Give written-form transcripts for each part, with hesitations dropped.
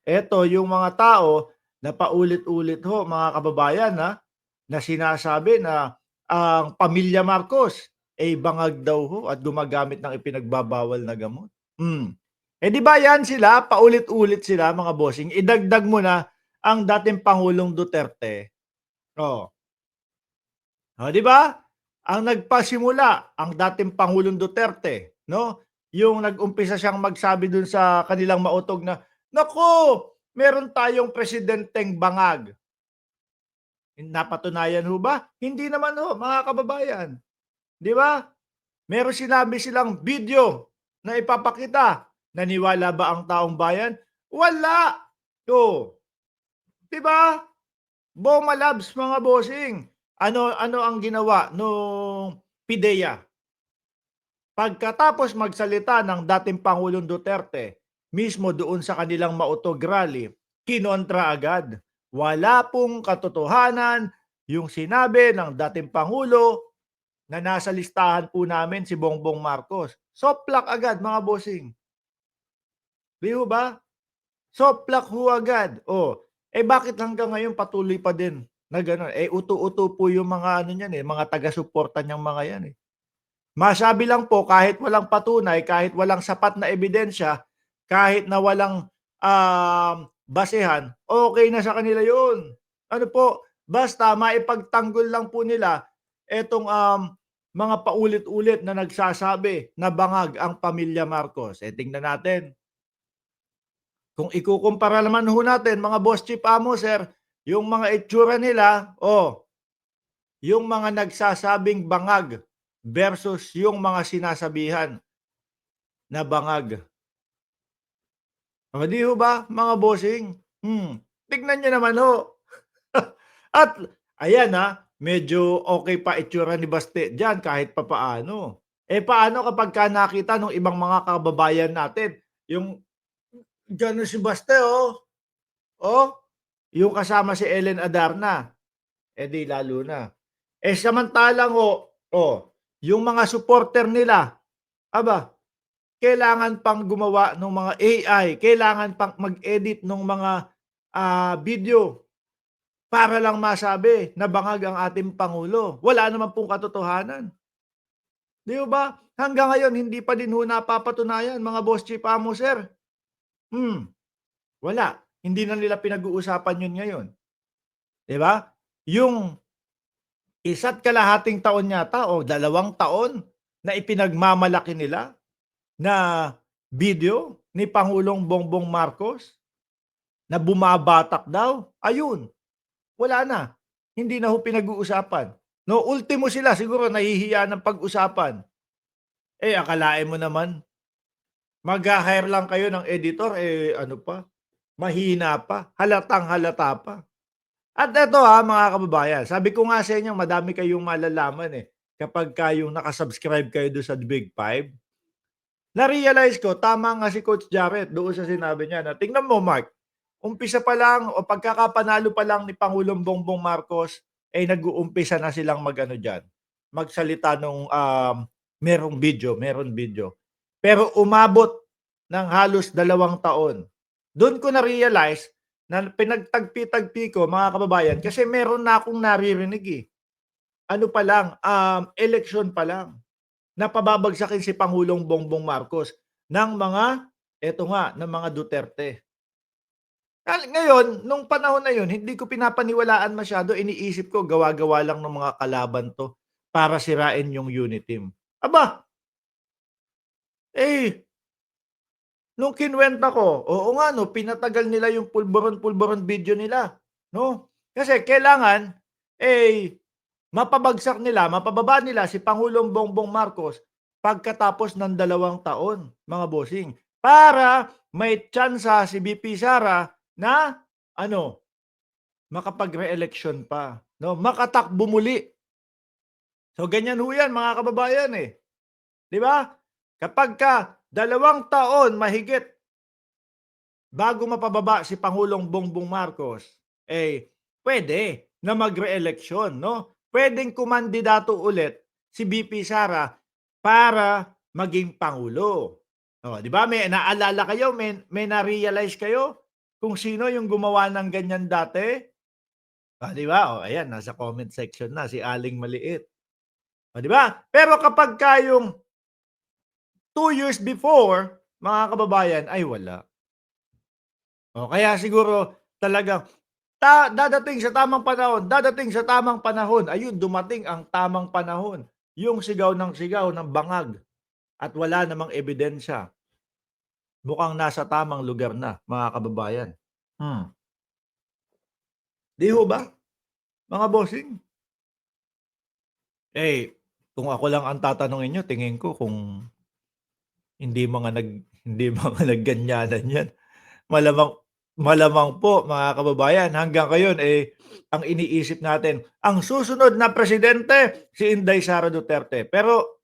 Eto yung mga tao na paulit-ulit ho mga kababayan, na sinasabi na ang pamilya Marcos ay bangag daw ho at gumagamit ng ipinagbabawal na gamot. Eh, 'di ba 'yan sila, paulit-ulit sila mga bossing. Idagdag mo na ang dating Pangulong Duterte. Oh, 'di ba? Ang nagpasimula ang dating Pangulong Duterte, 'no? Yung nag-umpisa siyang magsabi dun sa kanilang mautok na, "Naku, meron tayong presidenteng bangag." Napatunayan ho ba? Hindi naman ho, mga kababayan, 'di ba? Meron sinabi silang video na ipapakita. Naniwala ba ang taong bayan? Wala! Oh, 'di ba? Boma Labs mga bossing. Ano ano ang ginawa nung PIDEA? Pagkatapos magsalita ng dating Pangulong Duterte, mismo doon sa kanilang mautog rally, kinontra agad. Wala pong katotohanan yung sinabi ng dating Pangulo na nasa listahan po namin si Bongbong Marcos. Soplak agad mga bossing. Di ho ba? Soplak ho agad. Oh, eh bakit hanggang ngayon patuloy pa din na gano'n? Eh uto-uto po yung mga ano niyan, eh, mga taga-suporta niyang mga yan, eh. Masabi lang po kahit walang patunay, kahit walang sapat na ebidensya, kahit na walang, basehan, okey na sa kanila yun. Ano po, basta maipagtanggol lang po nila etong, mga paulit-ulit na nagsasabi na bangag ang pamilya Marcos. Eh, tingnan natin, kung ikukumpara naman ho natin mga boss chief amo sir, yung mga itsura nila, yung mga nagsasabing bangag versus yung mga sinasabihan na bangag. Oh, 'di ho ba mga bossing? Tignan niyo naman ho. At ayan, medyo okey pa itsura ni Baste diyan kahit papaano. Eh, paano kapagka nakita nung ibang mga kababayan natin yung gano'n si Baste, oh, yung kasama si Ellen Adarna, eh, di lalo na. Eh, samantalang yung mga supporter nila, aba, kailangan pang gumawa ng mga AI, kailangan pang mag-edit ng mga, video para lang masabi na bangag ang ating pangulo. Wala naman pong katotohanan, 'di ho ba? Hanggang ngayon hindi pa din ho napapatunayan mga boss chief amo sir. Hmm, wala. Hindi na nila pinag-uusapan 'yun ngayon, 'di ba? Yung isa't kalahating taon yata o 2 taon na ipinagmamalaki nila na video ni Pangulong Bongbong Marcos na bumabatak daw, ayun, wala na. Hindi na ho pinag-uusapan. No, ultimo sila siguro nahihiya ng pag-usapan. Eh, akalain mo naman, magha-hire lang kayo ng editor, eh, ano pa, mahina pa, halatang-halata pa. At eto, mga kababayan, sabi ko nga sa inyo madami kayong malalaman, eh, kapagka yung naka-subscribe kayo dun sa The Big Five. Na-realize ko tama nga si Coach Jarrett doon sa sinabi niya na, "Tingnan mo Mark, umpisa pa lang o pagkakapanalo pa lang ni Pangulong Bongbong Marcos, eh, nag-uumpisa na silang mag-ano diyan, magsalita nung, meron video. Pero umabot ng halos 2 taon. Do'n ko na-realize na pinagtagpi-tagpi ko mga kababayan kasi meron na akong naririnig, eh. Ano pa lang, eleksyon pa lang na pababagsakin si Pangulong Bongbong Marcos ng mga eto nga, ng mga Duterte. Ngayon, nung panahon na yun, hindi ko pinapaniwalaan masyado, iniisip ko gawa-gawa lang ng mga kalaban 'to para sirain yung unit team. Aba, eh, nung kinuwenta ko, oo nga 'no, pinatagal nila yung pulburon-pulburon video nila, 'no? Kasi kailangan, eh, mapabagsak nila, mapababa nila si Pangulong Bongbong Marcos pagkatapos ng 2 taon, mga bossing. Para may tsansa si VP Sara na ano, makapag-re-eleksyon pa, 'no, makatakbo muli. So, ganyan ho 'yan mga kababayan, eh, 'di ba? Kapagka 2 taon mahigit bago mapababa si Pangulong Bongbong Marcos, eh, puwede na magre-eleksyon, 'no? Puwedeng kumandidato ulit si VP Sara para maging pangulo. Oh, 'di ba may naalala kayo, may na-realize kayo? kung sino yung gumawa ng ganyan dati? 'Di ba? Ayan nasa comment section na si Aling Maliit. 'Di ba? Pero kapagka yung 2 years before, mga kababayan, ay wala. Kaya siguro talagang dadating sa tamang panahon, ayun dumating ang tamang panahon. Yung sigaw ng bangag at wala namang ebidensya. Mukhang nasa tamang lugar na, mga kababayan. Hmm, 'Di ho ba, mga bossing? Eh, kung ako lang ang tatanungin niyo tingin ko kung hindi mga nagganyanan 'yan, malamang malamang po mga kababayan hanggang ngayon, ang iniisip natin, ang susunod na presidente si Inday Sara Duterte. Pero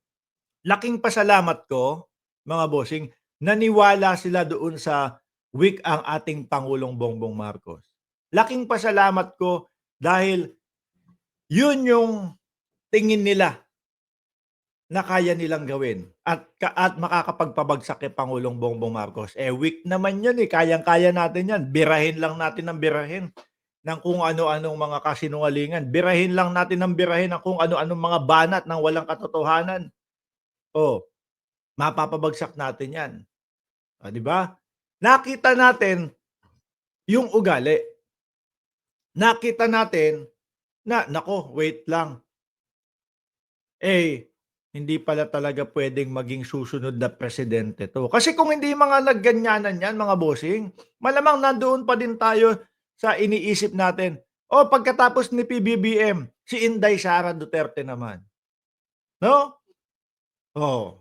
laking pasalamat ko, mga bossing, naniwala sila doon sa wik-ang ating Pangulong Bongbong Marcos. Laking pasalamat ko dahil yun yung tingin nila na kaya nilang gawin at makakapagpabagsak kay Pangulong Bongbong Marcos. Weak naman 'yan, kayang-kaya natin 'yan. Birahin lang natin ng birahin ng kung ano-anong mga kasinungalingan. Birahin lang natin ng birahin ng kung ano-anong mga banat ng walang katotohanan. Mapapabagsak natin 'yan. 'Di ba? Nakita natin yung ugali. Nakita natin na, naku, wait lang. Hindi pala talaga puwedeng maging susunod na presidente 'to. Kasi kung hindi mga nagganyanan 'yan, mga bossing, malamang nandoon pa din tayo sa iniisip natin, pagkatapos ni PBBM, si Inday Sara Duterte naman, 'no? Oh,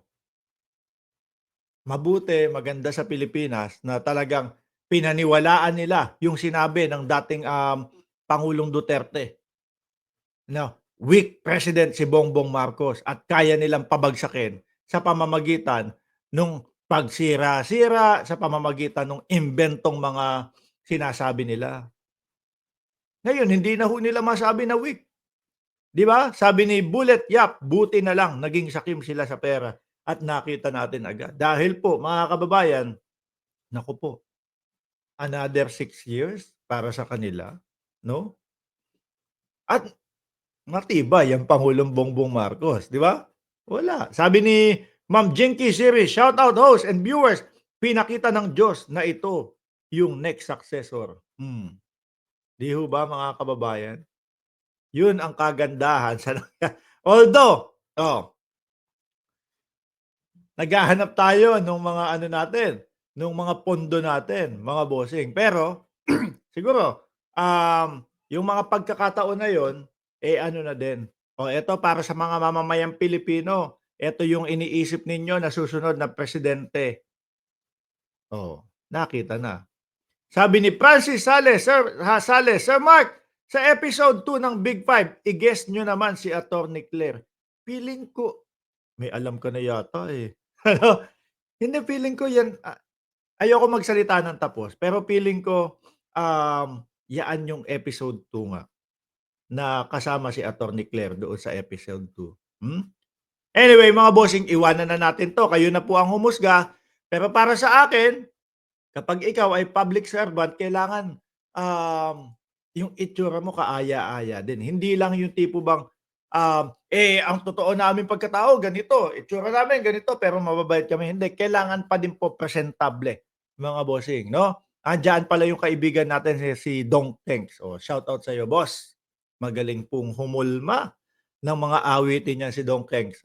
maganda sa Pilipinas na talagang pinaniwalaan nila yung sinabi ng dating, Pangulong Duterte. Weak president si Bongbong Marcos at kaya nilang pabagsakin sa pamamagitan nung pagsira-sira, sa pamamagitan nung imbentong mga sinasabi nila. Ngayon hindi na ho nila masabi na weak, 'di ba? Sabi ni Bullet Yap, buti na lang naging sakim sila sa pera at nakita natin agad. Dahil po mga kababayan, naku po, another 6 years para sa kanila, 'no? At matibay ang Pangulong Bongbong Marcos, 'di ba? Wala. Sabi ni Ma'am Jinky Siri, shout out host and viewers, pinakita ng Diyos na ito yung next successor. 'Di ho ba mga kababayan? Yun ang kagandahan sa although, naghahanap tayo nung mga ano natin, nung mga pondo natin, mga bossing. Pero siguro, yung mga pagkakataon na yun, ano na din, eto para sa mga mamamayang Pilipino, eto yung iniisip ninyo na susunod na presidente. Nakita na. Sabi ni Francis Sales, "Sir Mark, sa episode 2 ng Big Five, i-guest nyo naman si Attorney Claire." Feeling ko, may alam ka na yata eh. Ano, hindi feeling ko 'yan, ayoko magsalita ng tapos, pero feeling ko, yaan yung episode 2 nga, na kasama si Attorney Claire doon sa episode 2. Anyway mga bossing, iwanan na natin 'to, kayo na po ang humusga. Pero para sa akin, kapag ikaw ay public servant, kailangan, yung itsura mo kaaya-aya din. Hindi lang yung tipo bang, ang totoo naming pagkatao ganito, itsura namin ganito, pero mababait kami. Hindi, kailangan pa din po presentable, mga bossing, 'no? Andiyan pala yung kaibigan natin si Dong Tengs. Shoutout sa'yo boss. Magaling pong humulma ng mga awitin niyan si Dong Tengs.